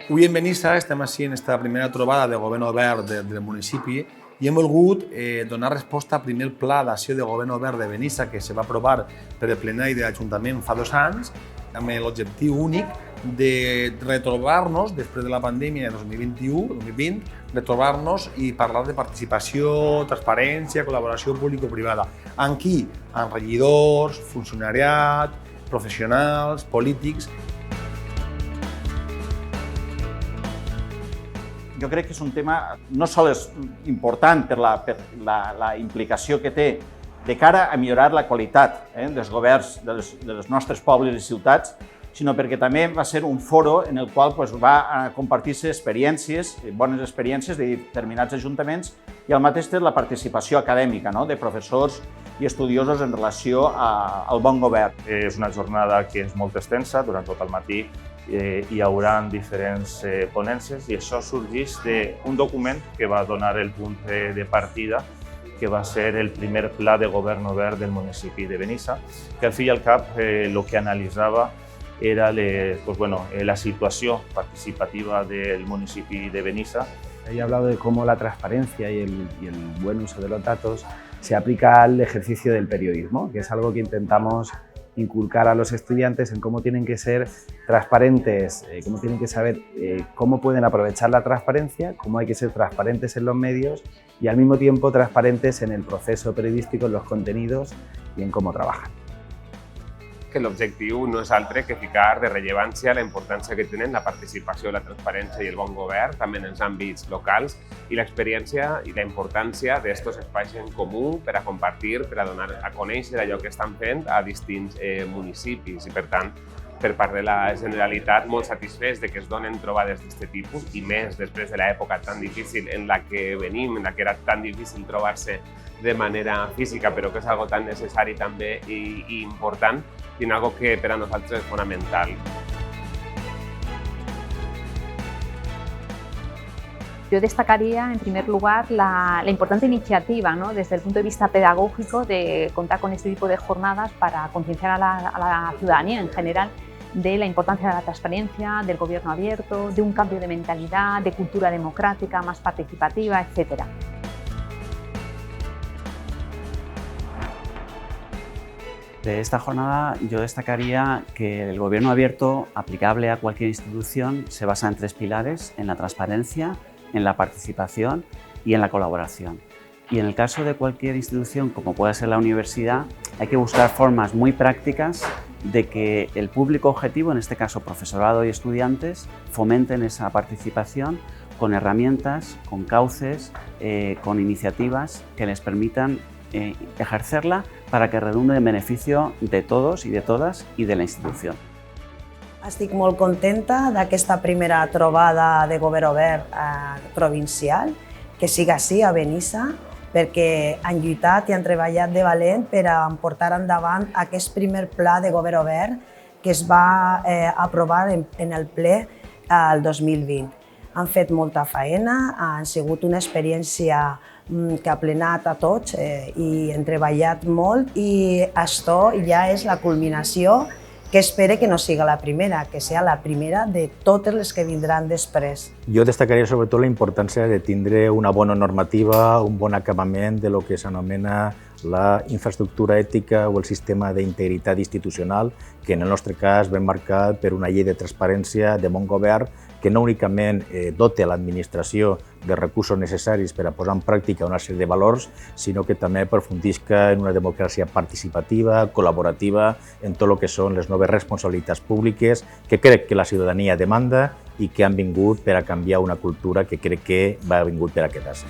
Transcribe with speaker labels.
Speaker 1: Avui en Benissa estem així en esta primera trobada de govern obert del municipi i hem volgut donar resposta al primer pla d'acció de govern obert de Benissa que se va aprovar per el plenari de l'Ajuntament fa 2 anys amb l'objectiu únic de retrobar-nos després de la pandèmia de 2021-2020, retrobar-nos i parlar de participació, transparència, col·laboració público-privada. Amb qui? Amb regidors, funcionariat, professionals, polítics.
Speaker 2: Jo crec que és un tema no sols important per la implicació que té de cara a millorar la qualitat dels governs dels nostres pobles i ciutats, sinó perquè també va ser un foro en el qual va compartir-se experiències, bones experiències de determinats ajuntaments i al mateix temps la participació acadèmica de professors i estudiosos en relació al bon govern.
Speaker 3: És una jornada que és molt extensa, durant tot el matí hi haurà diferents ponències i això sorgeix d'un document que va donar el punt de partida, que va ser el primer pla de govern obert del municipi de Benissa, que al fi i al cap el que analitzava era la situación participativa del municipio de Benissa.
Speaker 4: He hablado de cómo la transparencia y el buen uso de los datos se aplica al ejercicio del periodismo, que es algo que intentamos inculcar a los estudiantes en cómo tienen que ser transparentes, cómo tienen que saber cómo pueden aprovechar la transparencia, cómo hay que ser transparentes en los medios y al mismo tiempo transparentes en el proceso periodístico, en los contenidos y en cómo trabajan.
Speaker 5: Que l'objectiu no és altre que ficar de rellevància la importància que tenen la participació, la transparència i el bon govern, també en els àmbits locals, i l'experiència i la importància d'estos espais en comú per a compartir, per a donar a conèixer allò que estan fent a distints municipis. I, per tant, per part de la Generalitat, molt satisfets de que es donen trobades d'aquest tipus, i més després de l'època tan difícil en la que venim, en la que era tan difícil trobar-se de manera física, però que és algo tan necessari també i important, i algo que per a nosaltres és fonamental.
Speaker 6: Yo destacaría, en primer lugar, la importante iniciativa, desde el punto de vista pedagógico, de contar con este tipo de jornadas para concienciar a la ciudadanía en general de la importancia de la transparencia, del gobierno abierto, de un cambio de mentalidad, de cultura democrática más participativa, etc.
Speaker 7: De esta jornada yo destacaría que el gobierno abierto aplicable a cualquier institución se basa en 3 pilares: en la transparencia, en la participación y en la colaboración. Y en el caso de cualquier institución, como puede ser la universidad, hay que buscar formas muy prácticas de que el público objetivo, en este caso profesorado y estudiantes, fomenten esa participación con herramientas, con cauces, con iniciativas que les permitan ejercerla para que redunde en beneficio de todos y de todas y de la institució.
Speaker 8: Estic molt contenta d'aquesta primera trobada de govern obert provincial, que siga així a Benissa, perquè han lluitat i han treballat de valent per a portar endavant aquest primer pla de govern obert que es va aprovar en el ple el 2020. Han fet molta feina, han sigut una experiència que ha plenat a tots i hem treballat molt i això ja és la culminació que espero que no siga la primera, que sigui la primera de totes les que vindran després.
Speaker 4: Jo destacaria sobretot la importància de tindre una bona normativa, un bon acabament de lo que s'anomena la infraestructura ètica o el sistema d'integritat institucional, que en el nostre cas ve marcat per una llei de transparència, de bon govern, que no únicament dota l'administració de recursos necessaris per a posar en pràctica una sèrie de valors, sinó que també aprofundisca en una democràcia participativa, col·laborativa, en tot el que són les noves responsabilitats públiques que crec que la ciutadania demanda i que han vingut per a canviar una cultura que crec que va vingut per a quedar-se.